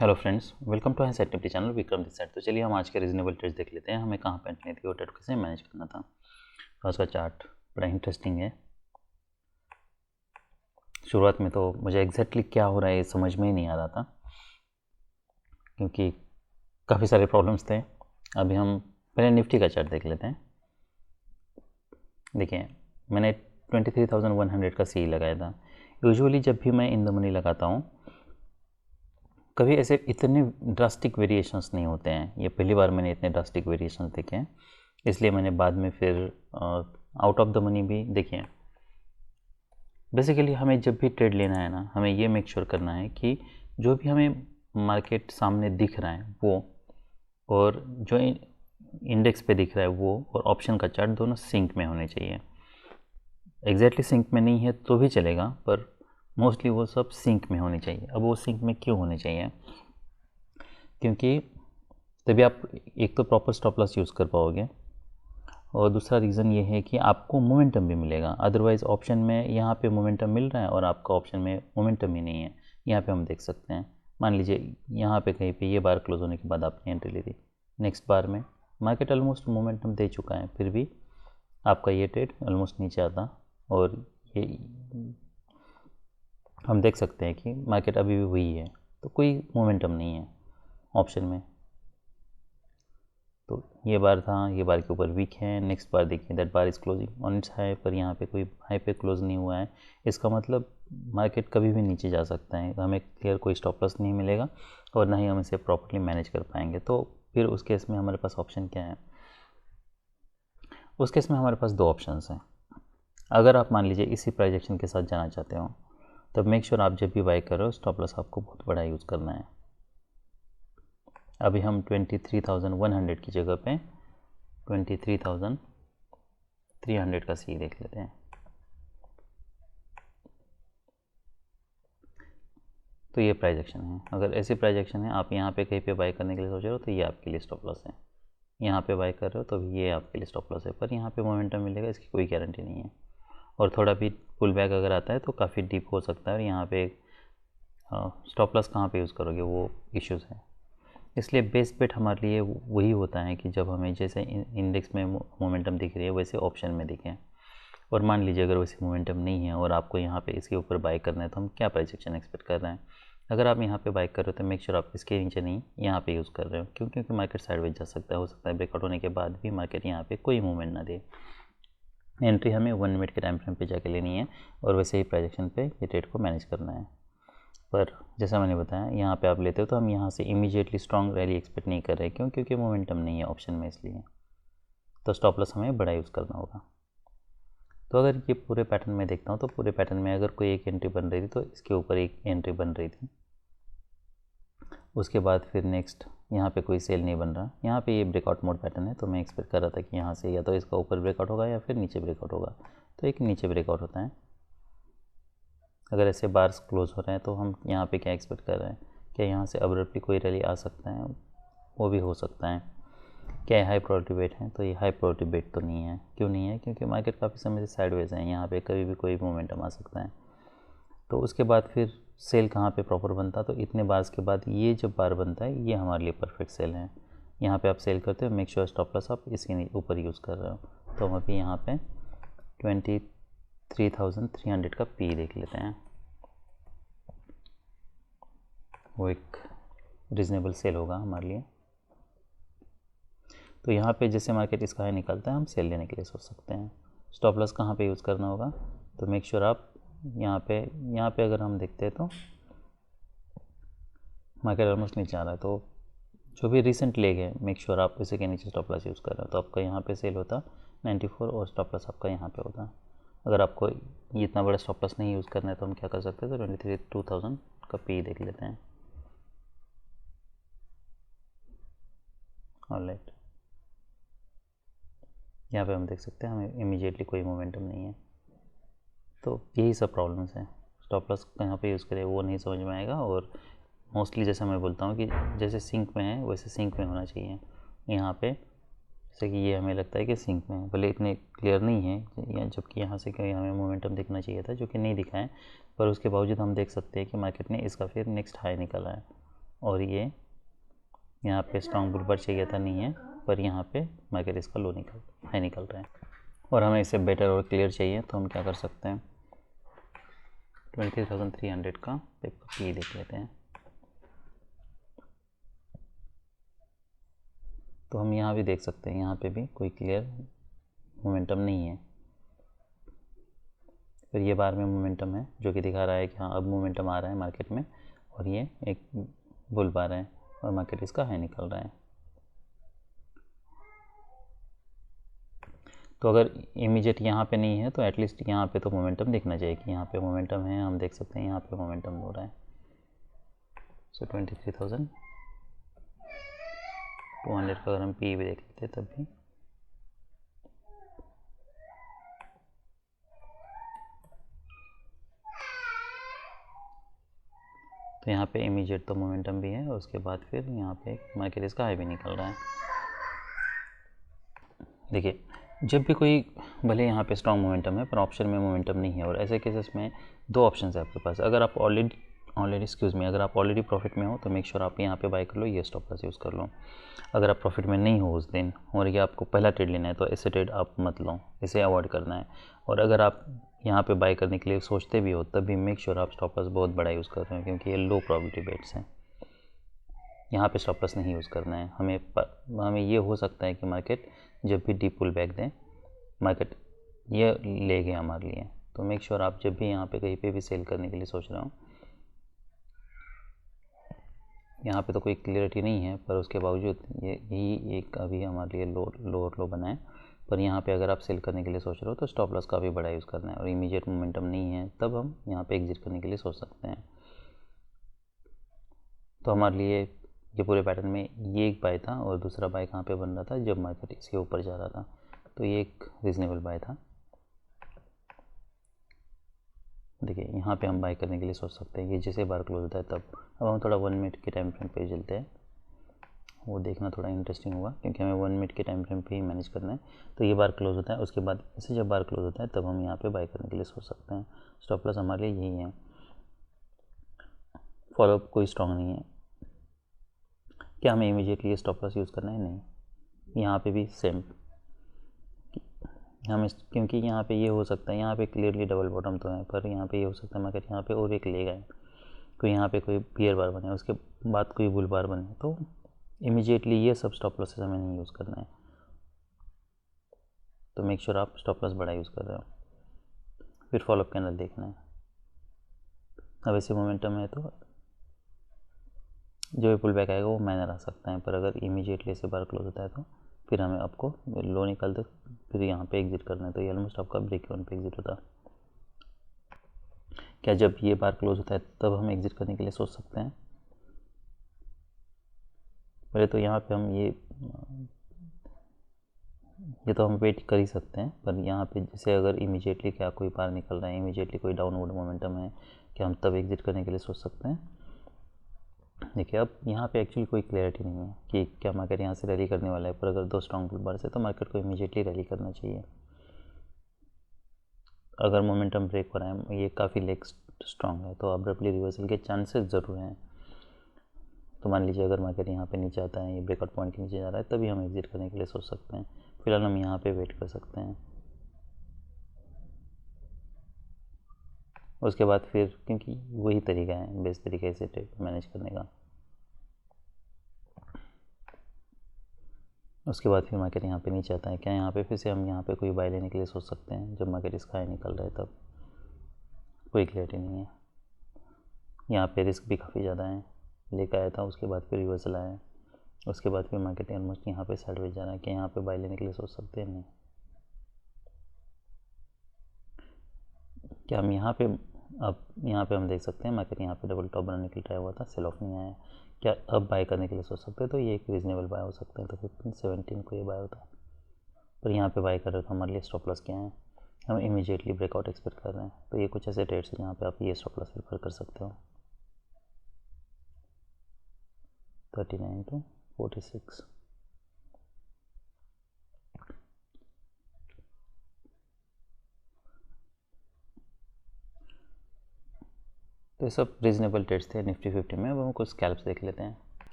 Hello friends, welcome to हैंस activity channel Vikram this side. तो चलिए हम आज के रीजनेबल ट्रेड्स देख लेते हैं, हमें कहाँ पे एंट्री थी और ट्रेड कैसे मैनेज करना था। तो आज का चार्ट बड़ा इंटरेस्टिंग है। शुरुआत में तो मुझे एग्जैक्टली क्या हो रहा है ये समझ में ही नहीं आ रहा था, क्योंकि काफ़ी सारे प्रॉब्लम्स थे। अभी हम पहले निफ्टी का चार्ट देख लेते हैं। देखिए, मैंने 23,100 का सी लगाया था। यूजुअली जब भी मैं इन द मनी लगाता हूँ, कभी ऐसे इतने ड्रास्टिक वेरिएशंस नहीं होते हैं। ये पहली बार मैंने इतने ड्रास्टिक वेरिएशंस देखे हैं, इसलिए मैंने बाद में फिर आउट ऑफ द मनी भी देखे हैं। बेसिकली हमें जब भी ट्रेड लेना है ना, हमें ये मेक श्योर करना है कि जो भी हमें मार्केट सामने दिख रहा है वो, और जो इंडेक्स पे दिख रहा है वो, और ऑप्शन का चार्ट दोनों सिंक में होने चाहिए। एग्जैक्टली सिंक में नहीं है तो भी चलेगा, पर मोस्टली वो सब सिंक में होने चाहिए। अब वो सिंक में क्यों होने चाहिए? क्योंकि तभी आप एक तो प्रॉपर स्टॉप लॉस यूज़ कर पाओगे, और दूसरा रीज़न ये है कि आपको मोमेंटम भी मिलेगा। अदरवाइज़ ऑप्शन में यहाँ पे मोमेंटम मिल रहा है और आपका ऑप्शन में मोमेंटम ही नहीं है। यहाँ पे हम देख सकते हैं, मान लीजिए यहाँ पे कहीं पे ये बार क्लोज होने के बाद आपने एंट्री ली थी, नेक्स्ट बार में मार्केट ऑलमोस्ट मोमेंटम दे चुका है, फिर भी आपका ये ट्रेड ऑलमोस्ट नीचे आता, और ये हम देख सकते हैं कि मार्केट अभी भी वही है, तो कोई मोमेंटम नहीं है ऑप्शन में। तो ये बार था, ये बार के ऊपर वीक है। नेक्स्ट बार देखिए, that bar is closing on it's high, पर यहाँ पे कोई हाई पे क्लोज नहीं हुआ है। इसका मतलब मार्केट कभी भी नीचे जा सकता है, हमें क्लियर कोई स्टॉप लॉस नहीं मिलेगा और ना ही हम इसे प्रॉपर्ली मैनेज कर पाएंगे। तो फिर उस केस में हमारे पास ऑप्शन क्या है? उस केस में हमारे पास दो ऑप्शन हैं। अगर आप मान लीजिए इसी प्राइस एक्शन के साथ जाना चाहते हो, तब मेक श्योर आप जब भी बाई कर रहे हो, स्टॉप लॉस आपको बहुत बड़ा यूज़ करना है। अभी हम 23,100 की जगह पे 23,300 का सी देख लेते हैं। तो ये प्राइस एक्शन है। अगर ऐसी प्राइस एक्शन है, आप यहाँ पे कहीं पे बाई करने के लिए सोच रहे हो, तो ये आपके लिए स्टॉप लॉस है। यहाँ पे बाई कर रहे हो तो भी ये आपके लिए स्टॉप लॉस है, पर यहाँ पे मोमेंटम मिलेगा इसकी कोई गारंटी नहीं है। और थोड़ा भी पुल बैक अगर आता है तो काफ़ी डीप हो सकता है, और यहाँ पे स्टॉप लॉस कहाँ पे यूज़ करोगे, वो इश्यूज़ है। इसलिए बेस्ट बेट हमारे लिए वही होता है कि जब हमें जैसे इंडेक्स में मोमेंटम दिख रही है वैसे ऑप्शन में दिखे। और मान लीजिए अगर वैसे मोमेंटम नहीं है और आपको यहाँ पे इसके ऊपर बाई करना है, तो हम क्या प्राइस एक्शन एक्सपेक्ट कर रहे हैं? अगर आप यहाँ पे बाई कर रहे हो तो मेक श्योर आप इसके नीचे नहीं यहाँ पे यूज़ कर रहे हो। क्यों? क्योंकि मार्केट साइडवेज जा सकता है, हो सकता है ब्रेकआउट होने के बाद भी मार्केट यहाँ पे कोई मूवमेंट ना दे। एंट्री हमें 1 मिनट के टाइम फ्रेम पे जाके लेनी है, और वैसे ही प्राइस एक्शन पे ये ट्रेड को मैनेज करना है। पर जैसा मैंने बताया, यहाँ पे आप लेते हो तो हम यहाँ से इमीडिएटली स्ट्रॉन्ग रैली एक्सपेक्ट नहीं कर रहे। क्यों? क्योंकि मोमेंटम नहीं है ऑप्शन में, इसलिए तो स्टॉप लॉस हमें बड़ा यूज़ करना होगा। तो अगर ये पूरे पैटर्न में देखता हूँ, तो पूरे पैटर्न में अगर कोई एक एंट्री बन रही थी तो इसके ऊपर एक एंट्री बन रही थी, उसके बाद फिर नेक्स्ट यहाँ पे कोई सेल नहीं बन रहा। यहाँ पे ये ब्रेकआउट मोड पैटर्न है, तो मैं एक्सपेक्ट कर रहा था कि यहाँ से या तो इसका ऊपर ब्रेकआउट होगा या फिर नीचे ब्रेकआउट होगा। तो एक नीचे ब्रेकआउट होता है। अगर ऐसे बार्स क्लोज हो रहे हैं तो हम यहाँ पे क्या एक्सपेक्ट कर रहे हैं? क्या यहाँ से अब्रप्टली कोई रैली आ सकता है? वो भी हो सकता है। क्या हाई प्रोबेबिलिटी बेट है? तो ये हाई प्रोबेबिलिटी बेट तो नहीं है। क्यों नहीं है? क्योंकि मार्केट काफ़ी समय से साइडवेज है, यहाँ पे कभी भी कोई मोमेंटम आ सकता है। तो उसके बाद फिर सेल कहाँ पे प्रॉपर बनता? तो इतने बार्स के बाद ये जब बार बनता है, ये हमारे लिए परफेक्ट सेल है। यहाँ पे आप सेल करते हो, मेक श्योर स्टॉप लॉस आप इसके ऊपर यूज़ कर रहे हो। तो हम अभी यहाँ पे 23,300 का पी देख लेते हैं। वो एक रीज़नेबल सेल होगा हमारे लिए। तो यहाँ पे जैसे मार्केट इसका हाई निकलता है, हम सेल लेने के लिए सोच सकते हैं। स्टॉप लॉस कहाँ पे यूज़ करना होगा? तो मेक श्योर आप यहाँ पे अगर हम देखते हैं तो मार्केट ऑलमोस्ट नीचे आ रहा है, तो जो भी रिसेंट लेग है, मेक श्योर आप इसी के नीचे स्टॉप लॉस यूज़ कर रहे हो। तो आपका यहाँ पे सेल होता 94 और स्टॉप लॉस आपका यहाँ पे होता। अगर आपको ये इतना बड़ा स्टॉप लॉस नहीं यूज़ करना है तो हम क्या कर सकते हैं? तो 23,000 का पी देख लेते हैं। ऑलराइट, यहाँ पे हम देख सकते हैं हमें इमीडिएटली कोई मोमेंटम नहीं है। तो यही सब प्रॉब्लम्स हैं। स्टॉप लॉस कहाँ पे यूज़ करें वो नहीं समझ में आएगा, और मोस्टली जैसा मैं बोलता हूँ कि जैसे सिंक में है वैसे सिंक में होना चाहिए। यहाँ पे जैसे कि ये हमें लगता है कि सिंक में है, भले इतने क्लियर नहीं है, जबकि यहाँ से कहीं हमें मोमेंटम दिखना चाहिए था, जो कि नहीं दिखा है। पर उसके बावजूद हम देख सकते हैं कि मार्केट ने इसका फिर नेक्स्ट हाई निकाला है। और ये यहाँ पे स्ट्रॉन्ग बुल बार चाहिए था, नहीं है, पर यहाँ पे मार्केट इसका लो हाई निकल रहा है और हमें इसे बेटर और क्लियर चाहिए, तो हम क्या कर सकते हैं 23,300 का पेपर पी देख लेते हैं। तो हम यहाँ भी देख सकते हैं, यहाँ पे भी कोई क्लियर मोमेंटम नहीं है। फिर ये बार में मोमेंटम है जो कि दिखा रहा है कि हाँ अब मोमेंटम आ रहा है मार्केट में, और ये एक बुल बार है और मार्केट इसका हाई निकल रहा है। तो अगर इमीडिएट यहाँ पे नहीं है तो एटलीस्ट यहाँ पे तो मोमेंटम दिखना चाहिए कि यहाँ पे मोमेंटम है। हम देख सकते हैं यहाँ पे मोमेंटम हो रहा है। सो 23,200 का अगर हम पी भी देख लेते तब भी तो यहाँ पे इमीडिएट तो मोमेंटम भी है और उसके बाद फिर यहाँ पे मार्केट इसका हाई भी निकल रहा है। देखिए जब भी कोई भले यहाँ पे स्ट्रॉन्ग मोमेंटम है पर ऑप्शन में मोमेंटम नहीं है, और ऐसे केसेस में दो ऑप्शन है आपके पास। अगर आप अगर आप ऑलरेडी प्रॉफिट में हो तो मेक श्योर आप यहाँ पे बाय कर लो, ये स्टॉप लॉस यूज़ कर लो। अगर आप प्रॉफिट में नहीं हो उस दिन और ये आपको पहला ट्रेड लेना है तो ऐसे ट्रेड आप मत लो, इसे अवॉइड करना है। और अगर आप यहाँ पे बाय करने के लिए सोचते भी हो तब भी मेक श्योर आप स्टॉप लॉस बहुत बड़ा यूज़ कर रहे हो, क्योंकि ये लो प्रोबेबिलिटी बेट्स हैं। यहाँ पे स्टॉप लॉस नहीं यूज़ करना है। हमें ये हो सकता है कि मार्केट जब भी डीप पुल बैक दें, मार्केट ये ले गए हमारे लिए। तो मेक श्योर आप जब भी यहाँ पे कहीं पे भी सेल करने के लिए सोच रहे हो, यहाँ पे तो कोई क्लियरिटी नहीं है पर उसके बावजूद यही एक अभी हमारे लिए लोअर लो बना है, पर यहाँ पे अगर आप सेल करने के लिए सोच रहे हो तो स्टॉप लॉस का भी बड़ा यूज़ करना है। और इमीडिएट मोमेंटम नहीं है तब हम यहाँ पे एग्जिट करने के लिए सोच सकते हैं। तो हमारे लिए ये पूरे पैटर्न में ये एक बाय था और दूसरा बाय कहाँ पे बन रहा था जब मार्केट इसके ऊपर जा रहा था, तो ये एक रीज़नेबल बाय था। देखिए यहाँ पे हम बाय करने के लिए सोच सकते हैं, ये जैसे बार क्लोज होता है तब। अब हम थोड़ा 1 मिनट के टाइम फ्रेम पे चलते हैं, वो देखना थोड़ा इंटरेस्टिंग होगा क्योंकि हमें 1 मिनट के टाइम फ्रेम पे ही मैनेज करना है। तो ये बार क्लोज होता है, उसके बाद इसे जब बार क्लोज होता है तब हम यहाँ पे बाय करने के लिए सोच सकते हैं। स्टॉप लॉस हमारे लिए यही है। फॉलोअप कोई स्ट्रॉन्ग नहीं है। क्या हमें इमीडिएटली स्टॉप लॉस यूज़ करना है? नहीं। यहाँ पे भी सेम क्योंकि यहाँ पे ये हो सकता है, यहाँ पे क्लियरली डबल बॉटम तो है, पर यहाँ पे ये हो सकता है मार्केट यहाँ पे और एक ले गए, कोई यहाँ पे कोई पियर बार बने, उसके बाद कोई बुल बार बने, तो इमीडिएटली ये सब स्टॉप लॉसेस हमें नहीं यूज़ करना है। तो मेक श्योर आप स्टॉप लॉस बड़ा यूज़ कर रहे हो। फिर फॉलोअप कैंडल देखना है। अब ऐसे मोमेंटम है तो जो भी पुल बैक आएगा वो माइनर आ सकता है, पर अगर इमीडिएटली से बार क्लोज होता है तो फिर हमें आपको लो निकालते फिर यहाँ पे एग्जिट करना है। तो ये ऑलमोस्ट आपका ब्रेक इवन पे एग्जिट होता है। क्या जब ये बार क्लोज होता है तब हम एग्जिट करने के लिए सोच सकते हैं? पहले तो यहाँ पे हम ये तो हम वेट कर ही सकते हैं, पर यहाँ पे जैसे अगर इमीडिएटली क्या कोई बार निकल रहा है, इमीडिएटली कोई डाउनवर्ड मोमेंटम है, क्या हम तब एग्जिट करने के लिए सोच सकते हैं? देखिए अब यहाँ पे एक्चुअली कोई क्लैरिटी नहीं है कि क्या मार्केट यहाँ से रैली करने वाला है, पर अगर दो स्ट्रॉन्ग पुल बार से तो मार्केट को इमीडिएटली रैली करना चाहिए। अगर मोमेंटम ब्रेक हो रहा है, ये काफ़ी लेग स्ट्रॉन्ग है, तो अब्रप्टली रिवर्सल के चांसेस ज़रूर हैं। तो मान लीजिए अगर मार्केट यहाँ पे नीचे आता है, ये ब्रेकआउट पॉइंट के नीचे जा रहा है, तभी हम एग्जिट करने के लिए सोच सकते हैं। फिलहाल हम यहाँ पे वेट कर सकते हैं। उसके बाद फिर क्योंकि वही तरीका है बेस्ट तरीके से ट्रेड मैनेज करने का, उसके बाद फिर मार्केट यहाँ पे नीचे आता है, क्या यहाँ पे फिर से हम यहाँ पे कोई बाय लेने के लिए सोच सकते हैं जब मार्केट इसका हाई निकल रहा है? तब कोई क्लैरिटी नहीं है। यहाँ पे रिस्क भी काफ़ी ज़्यादा है। लेकर आया था, उसके बाद फिर रिवर्सल आया, उसके बाद फिर मार्केट ऑलमोस्ट यहाँ पे साइडवेज जा रहा है, कि यहाँ पे बाय लेने के लिए सोच सकते हैं? नहीं। क्या हम यहाँ पे अब यहाँ पे हम देख सकते हैं मार्केट यहाँ पे डबल टॉप बनाने के लिए ट्राई हुआ था, सेल ऑफ नहीं आया, क्या अब बाय करने के लिए सोच सकते हैं? तो ये एक रीजनेबल बाय हो सकता है। तो 15-17 को ये बाय होता है, पर यहाँ पे बाय कर रहे हो तो हमारे लिए स्टॉप लॉस क्या है? हम इमीडिएटली ब्रेकआउट एक्सपेक्ट कर रहे हैं। तो ये कुछ ऐसे ट्रेड्स हैं जहाँ पे आप ये स्टॉप लॉस प्रेफर कर सकते हो। 39 to 46। तो ये सब रीजनेबल ट्रेड्स थे निफ्टी 50 में। अब हम कुछ स्कैल्प्स देख लेते हैं।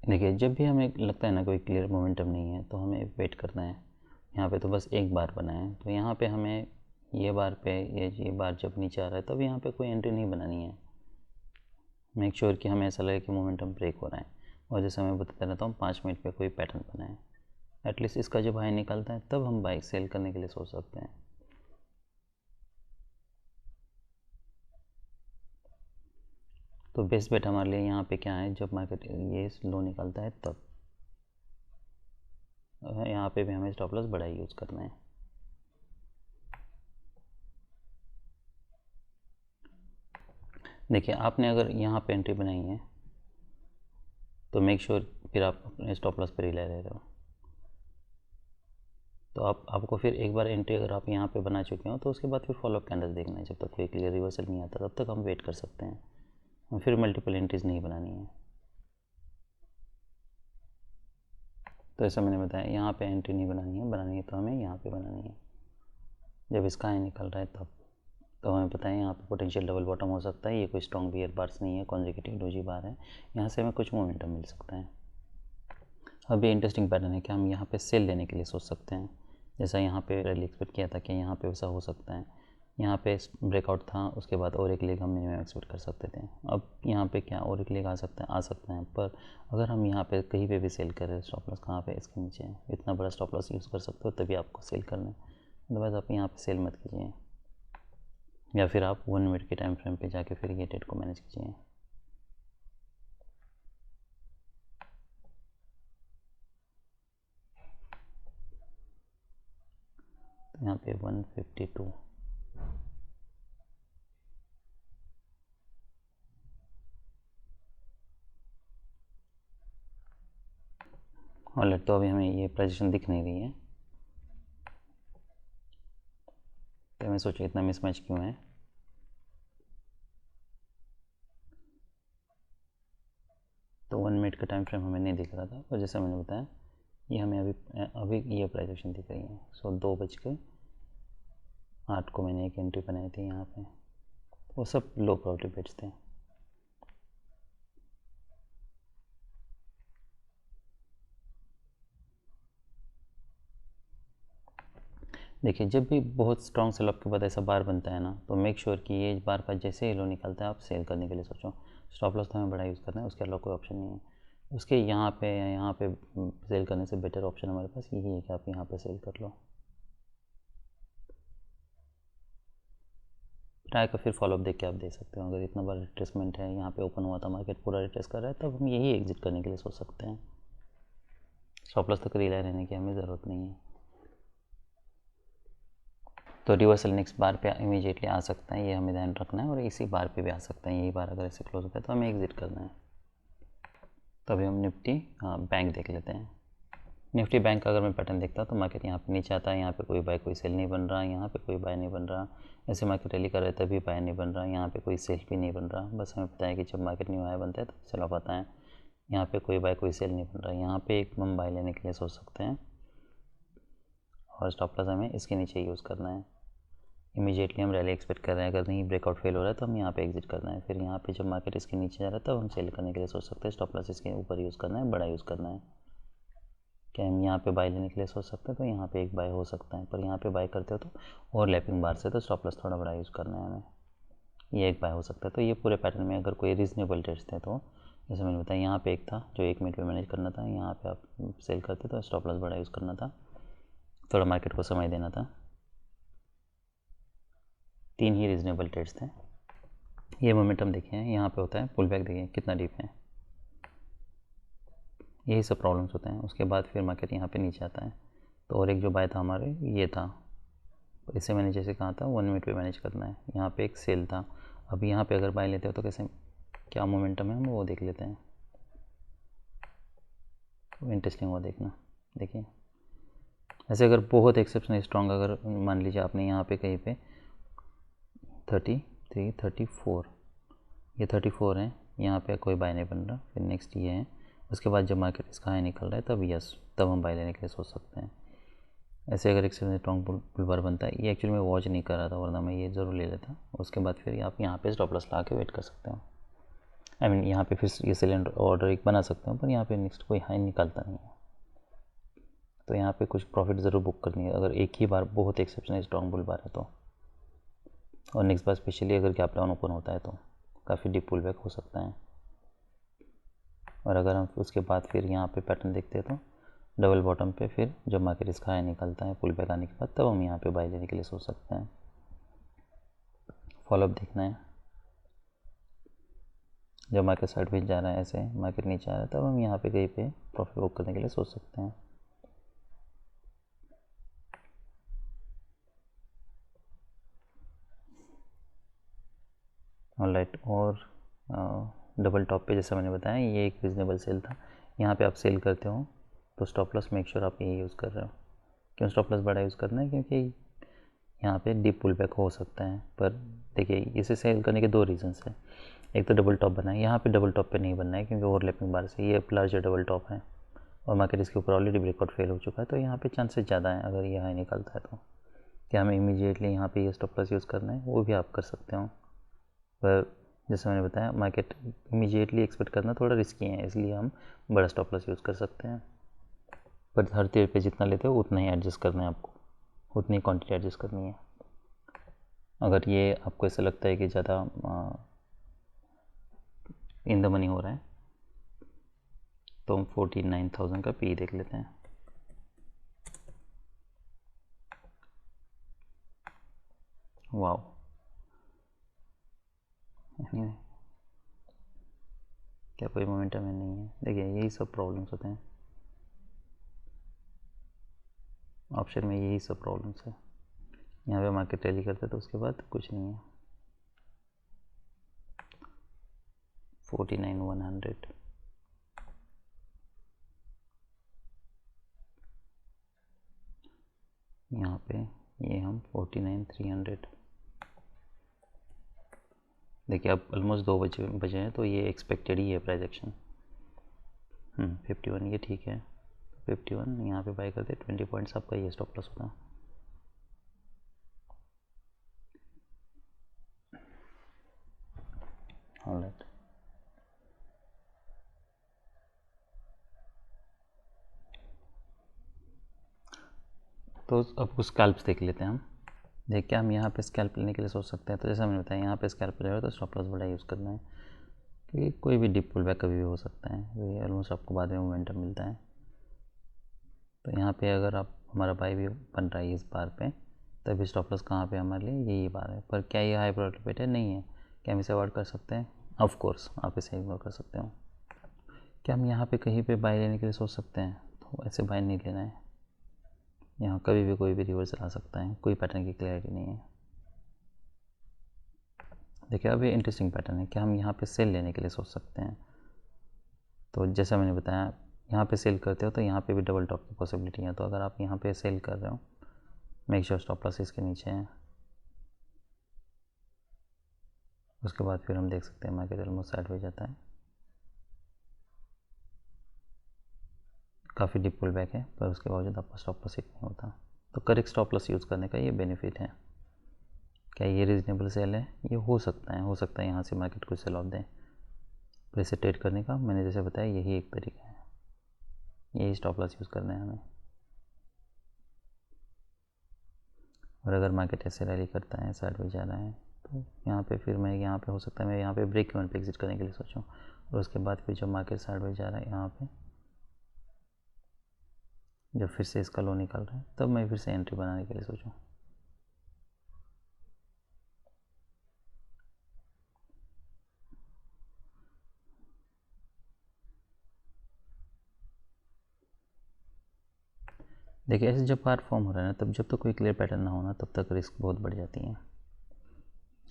देखिए, जब भी हमें लगता है ना कोई क्लियर मोमेंटम नहीं है तो हमें वेट करना है। यहाँ पे तो बस एक बार बना है, तो यहाँ पे हमें ये बार पे ये बार जब नीचे आ रहा है तब यहाँ पे कोई एंट्री नहीं बनानी है। मेक श्योर कि हमें ऐसा लगे कि मोमेंटम ब्रेक हो रहा है। और जैसे मैं बताता रहता हूँ 5 मिनट पे कोई पैटर्न बना है, एटलीस्ट इसका जब हाई निकलता है तब हम बाई सेल करने के लिए सोच सकते हैं। तो बेस्ट बेट हमारे लिए यहाँ पे क्या है, जब मार्केट ये लो निकलता है तब यहाँ पे भी हमें स्टॉप लॉस बड़ा यूज़ करना है। देखिए, आपने अगर यहाँ पे एंट्री बनाई है तो मेक श्योर फिर आप अपने स्टॉप लॉस पर ही ले रहे हो। तो आपको फिर एक बार एंट्री अगर आप यहाँ पे बना चुके हो तो उसके बाद फिर फॉलोअप कैंडल्स देखना है। जब तक कोई क्लियर रिवर्सल नहीं आता तब तक हम वेट कर सकते हैं, हम फिर मल्टीपल एंट्रीज नहीं बनानी है। तो ऐसा मैंने बताया, यहाँ पे एंट्री नहीं बनानी है तो हमें यहाँ पे बनानी है। जब इसका हाई निकल रहा है तब तो हमें पता है यहाँ पे पोटेंशियल डबल बॉटम हो सकता है। ये कोई स्ट्रॉन्ग बियर बार्स नहीं है, कॉन्जिक्यूटिव डोजी बार है, यहाँ से हमें कुछ मोमेंटम मिल सकता है। अब ये इंटरेस्टिंग पैटर्न है कि हम यहाँ पे सेल लेने के लिए सोच सकते हैं। जैसा यहाँ पे रैली एक्सपेक्ट किया था कि यहाँ पे वैसा हो सकता है। यहाँ पे ब्रेकआउट था, उसके बाद और एक लेग हम मिनिमम एक्सपेक्ट कर सकते थे। अब यहाँ पे क्या और एक लेग आ सकता है, पर अगर हम यहाँ पे कहीं पे भी सेल करें, स्टॉप लॉस कहाँ पे, इसके नीचे है। इतना बड़ा स्टॉप लॉस यूज़ कर सकते हो तभी आपको सेल करना है, अदरवाइज़ आप यहाँ पे सेल मत कीजिए। या फिर आप 1 मिनट के टाइम फ्रेम पे जाके फिर ये ट्रेड को मैनेज कीजिए। तो यहाँ पे 152 और तो अभी हमें ये पोजीशन दिख नहीं रही है, तो मैं सोचा इतना मिसमैच क्यों है। तो 1 मिनट का टाइम फ्रेम हमें नहीं दिख रहा था, और जैसे मैंने बताया ये हमें अभी ये प्राइजेक्शन दिख रही है। सो 2:08 को मैंने एक एंट्री बनाई थी यहाँ पे, वो सब लो प्रॉफिट बेट्स थे। देखिए, जब भी बहुत स्ट्रॉन्ग सेल ऑफ के बाद ऐसा बार बनता है ना, तो मेक श्योर कि ये बार का जैसे ही लो निकलता है आप सेल करने के लिए सोचो। स्टॉप लॉस तो हमें बड़ा यूज़ करना है, उसके अलावा कोई ऑप्शन नहीं है। उसके यहाँ पे सेल करने से बेटर ऑप्शन हमारे पास यही है कि आप यहाँ पे सेल कर लो। ट्राई का फिर फॉलोअप देख के आप दे सकते हो। अगर इतना बड़ा रिट्रेसमेंट है, यहाँ पे ओपन हुआ था, मार्केट पूरा रिट्रेस कर रहा है, तब हम यही एग्जिट करने के लिए सोच सकते हैं। स्टॉप लॉस तक रिलाय रहने की हमें ज़रूरत नहीं है। तो रिवर्सल नेक्स्ट बार पे इमीडिएटली आ सकता है, ये हमें ध्यान रखना है। और इसी बार पे भी आ सकता है, यही बार अगर ऐसे क्लोज होता है तो हमें एग्जिट करना है। तो अभी हम निफ्टी बैंक देख लेते हैं। निफ्टी बैंक का अगर मैं पैटर्न देखता तो मार्केट यहाँ पे नीचे आता है, यहाँ पे कोई बाय कोई सेल नहीं बन रहा, यहाँ पे कोई बाय नहीं बन रहा। ऐसे मार्केट रैली कर रहे तभी बाय नहीं बन रहा, यहाँ पे कोई सेल भी नहीं बन रहा। बस हमें पता है कि जब मार्केट न्यू हाई बनता है तो सेल ऑफ आता है। यहाँ पे कोई बाय कोई सेल नहीं बन रहा, यहाँ पे एक हम बाय लेने के लिए सोच सकते हैं, और स्टॉप लॉस हमें इसके नीचे यूज़ करना है। इमीडिएटली हम रैली एक्सपेक्ट कर रहे हैं, अगर नहीं ब्रेकआउट फेल हो रहा है तो हम यहाँ पे एग्जिट करना है। फिर यहाँ पे जब मार्केट इसके नीचे जा रहा है तब हम सेल करने के लिए सोच सकते हैं। स्टॉप लॉस इसके ऊपर यूज़ करना है, बड़ा यूज़ करना है। क्या हम यहाँ पे बाय लेने के लिए सोच सकते हैं, तो यहाँ पे एक बाय हो सकता है, पर यहाँ पे बाय करते हो तो और लैपिंग बार से, तो स्टॉप लॉस थोड़ा बड़ा यूज़ करना है हमें। ये एक बाय हो सकता है। तो ये पूरे पैटर्न में अगर कोई रीजनेबल ट्रेड्स थे तो जैसे मैंने बताया, यहाँ पे एक था जो 1 मिनट में मैनेज करना था, यहाँ पे आप सेल करते तो स्टॉप लॉस बड़ा यूज़ करना था, थोड़ा मार्केट को समय देना था। 3 ही रीजनेबल ट्रेड्स थे। ये मोमेंटम देखें, यहाँ पे होता है पुल बैक, देखिए कितना डीप है। यही सब प्रॉब्लम्स होते हैं। उसके बाद फिर मार्केट यहाँ पे नीचे आता है। तो और एक जो बाय था हमारे, ये था, तो इसे मैंने जैसे कहा था 1 मिनट पे मैनेज करना है। यहाँ पे एक सेल था। अब यहाँ पे अगर बाय लेते हो तो कैसे, क्या मोमेंटम है हम वो देख लेते हैं। तो इंटरेस्टिंग वो देखना। देखिए, ऐसे अगर बहुत एक्सेप्शनल स्ट्रॉन्ग, अगर मान लीजिए आपने यहाँ पे कहीं पे 33, 34, ये 34 है, यहाँ पे कोई बाय नहीं बन रहा, फिर नेक्स्ट ये है। उसके बाद जब मार्केट इसका हाई निकल रहा है तब यस, तब हम बाय लेने के लिए सोच सकते हैं। ऐसे अगर एक्सेप्शनल स्ट्रॉन्ग पुल बार बनता है, ये एक्चुअली मैं वॉच नहीं कर रहा था वरना मैं ये ज़रूर ले लेता। उसके बाद फिर आप यहाँ पे स्टॉप लॉस ला के वेट कर सकते हो। आई मीन यहाँ पे फिर ये सिलेंडर ऑर्डर एक बना सकते हो, पर यहाँ पे नेक्स्ट कोई हाई निकालता नहीं है, तो यहाँ पे कुछ प्रॉफिट ज़रूर बुक करनी है अगर एक ही बार बहुत एक्सेप्शनल स्ट्रॉन्ग पुल बार है तो। और नेक्स्ट बार स्पेशली अगर गैप डाउन ओपन होता है तो काफ़ी डीप पुल बैक हो सकता है। और अगर हम उसके बाद फिर यहाँ पे पैटर्न देखते हैं तो डबल बॉटम पे फिर जब मार्केट इसका हाई निकलता है पुल बैक आने के बाद, तब हम यहाँ पे बाय लेने के लिए सोच सकते हैं। फॉलोअप देखना है, जब मार्केट साइड भी जा रहा है, ऐसे मार्केट नीचे आ रहा है, तब हम यहाँ पे कहीं पे प्रॉफिट बुक करने के लिए सोच सकते हैं। ऑलराइट, और डबल टॉप पे जैसा मैंने बताया ये एक रीज़नेबल सेल था। यहाँ पे आप सेल करते हो तो स्टॉप लॉस मेक श्योर आप ये यूज़ कर रहे हो। क्यों स्टॉप लॉस बड़ा यूज़ करना है? क्योंकि यहाँ पे डीप पुल बैक हो सकता है। पर देखिए इसे सेल करने के दो रीजंस हैं। एक तो डबल टॉप बना है, यहाँ पे डबल टॉप पे नहीं बनना है क्योंकि ओवरलैपिंग बार से ये लार्जर डबल टॉप है और मार्केट इसके ऊपर ऑलरेडी ब्रेकआउट फेल हो चुका है, तो यहाँ पे चांसेस ज़्यादा है अगर ये हाई निकलता है तो क्या हमें इमीडिएटली यहाँ पे ये स्टॉप लॉस यूज़ करना है, वो भी आप कर सकते हो। पर जैसे मैंने बताया मार्केट इमीडिएटली एक्सपेक्ट करना थोड़ा रिस्की है, इसलिए हम बड़ा स्टॉप लॉस यूज़ कर सकते हैं। पर हर तीर पे जितना लेते हो उतना ही एडजस्ट करना है आपको, उतनी क्वांटिटी एडजस्ट करनी है। अगर ये आपको ऐसा लगता है कि ज़्यादा इन द मनी हो रहा है तो हम 49,000 का पी देख लेते हैं। वाओ, क्या कोई मोमेंटम है? नहीं है। देखिए यही सब प्रॉब्लम्स होते हैं ऑप्शन में, यही सब प्रॉब्लम्स है। यहाँ पे मार्केट रैली करते तो उसके बाद कुछ नहीं है। 49,100 यहाँ पे, ये हम 49,300। देखिए अब ऑलमोस्ट 2 बजे हैं, तो ये एक्सपेक्टेड ही है प्राइस एक्शन। 51 ये ठीक है, 51 यहाँ पे बाय करते 20 पॉइंट्स आपका ये स्टॉप लॉस होता। ऑलराइट, तो अब कुछ स्कैल्प्स देख लेते हैं हम। देखिए हम यहाँ पे स्कैल्प लेने के लिए सोच सकते हैं, तो जैसा मैंने बताया यहाँ पे स्कैल्प ले रहे हो तो स्टॉप लॉस बड़ा यूज़ करना है क्योंकि कोई भी डिप पुल बैक कभी भी हो सकता है, ये ऑलमोस्ट आपको बाद में मोमेंटम मिलता है। तो यहाँ पे अगर आप हमारा बाय भी बन रहा है इस बार पे, तभी स्टॉप लॉस कहाँ पे हमारे लिए यही बार है। पर क्या ये हाई प्रोबेबिलिटी है? नहीं है। क्या हम इसे अवॉइड कर सकते हैं? ऑफ कोर्स आप इसे इग्नोर कर सकते हो। क्या हम यहाँ पे कहीं पे बाय लेने के लिए सोच सकते हैं? तो ऐसे बाय नहीं लेना है, यहाँ कभी भी कोई भी रिवर्सल आ सकता है, कोई पैटर्न की क्लैरिटी नहीं है। देखिए अब ये इंटरेस्टिंग पैटर्न है। क्या हम यहाँ पे सेल लेने के लिए सोच सकते हैं? तो जैसा मैंने बताया यहाँ पे सेल करते हो तो यहाँ पे भी डबल टॉप की पॉसिबिलिटी है, तो अगर आप यहाँ पे सेल कर रहे हो मेक श्योर स्टॉप लॉस इसके नीचे है। उसके बाद फिर हम देख सकते हैं मार्केट ऑलमोस्ट साइडवेज जाता है, काफ़ी डीप पुल बैक है, पर उसके बावजूद आपका स्टॉप लॉस हिट नहीं होता। तो करेक्ट स्टॉप लॉस यूज़ करने का ये बेनिफिट है। क्या ये रीज़नेबल सेल है? ये हो सकता है यहाँ से मार्केट को सेल ऑफ दें, पर इसे ट्रेड करने का मैंने जैसे बताया यही एक तरीका है, यही स्टॉप लॉस यूज़ करना है हमें। और अगर मार्केट ऐसे रैली करता है, साइडवेज जा रहा है, तो यहाँ पे फिर मैं यहाँ पे हो सकता है मैं यहाँ पे ब्रेक इवन पे एग्जिट करने के लिए सोचूं, और उसके बाद फिर जब मार्केट साइडवेज जा रहा है यहाँ पे जब फिर से इसका लो निकल रहा है, तब मैं फिर से एंट्री बनाने के लिए सोचूं। देखिए ऐसे जब बार फॉर्म हो रहा है ना, तब जब तक कोई क्लियर पैटर्न ना होना तब तक रिस्क बहुत बढ़ जाती है।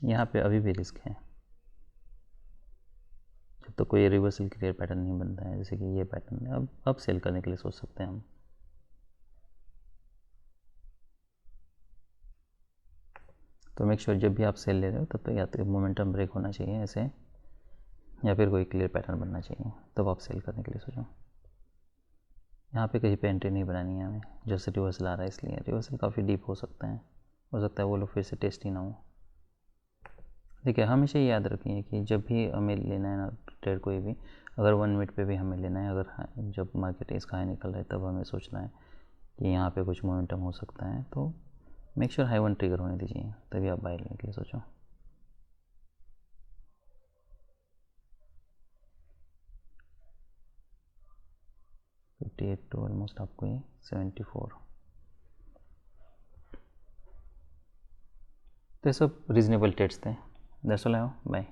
यहाँ पे अभी भी रिस्क है, जब तक कोई रिवर्सल क्लियर पैटर्न नहीं बनता है, जैसे कि ये पैटर्न है। अब सेल करने के लिए सोच सकते हैं हम। तो मेक श्योर जब भी आप सेल ले रहे हो तब तो या तो मोमेंटम ब्रेक होना चाहिए ऐसे, या फिर कोई क्लियर पैटर्न बनना चाहिए, तब आप सेल करने के लिए सोचो। यहाँ पे कहीं पे एंट्री नहीं बनानी है हमें, जैसे रिवर्सल आ रहा है इसलिए। रिवर्सल काफ़ी डीप हो सकता है वो लोग फिर से टेस्ट ही ना हो। देखिए हमेशा ये याद रखिए कि जब भी हमें लेना है ना ट्रेड कोई भी, अगर 1 मिनट पे भी हमें लेना है, अगर जब मार्केट इसका हाई निकल रहा है तब हमें सोचना है कि यहाँ पे कुछ मोमेंटम हो सकता है, तो मेक श्योर हाई 1 ट्रिगर होने दीजिए, तभी आप बाय लेने के लिए सोचो। 58 टू ऑलमोस्ट आपको ये 74। तो ये सब रीजनेबल ट्रेड्स थे। That's all. बाय।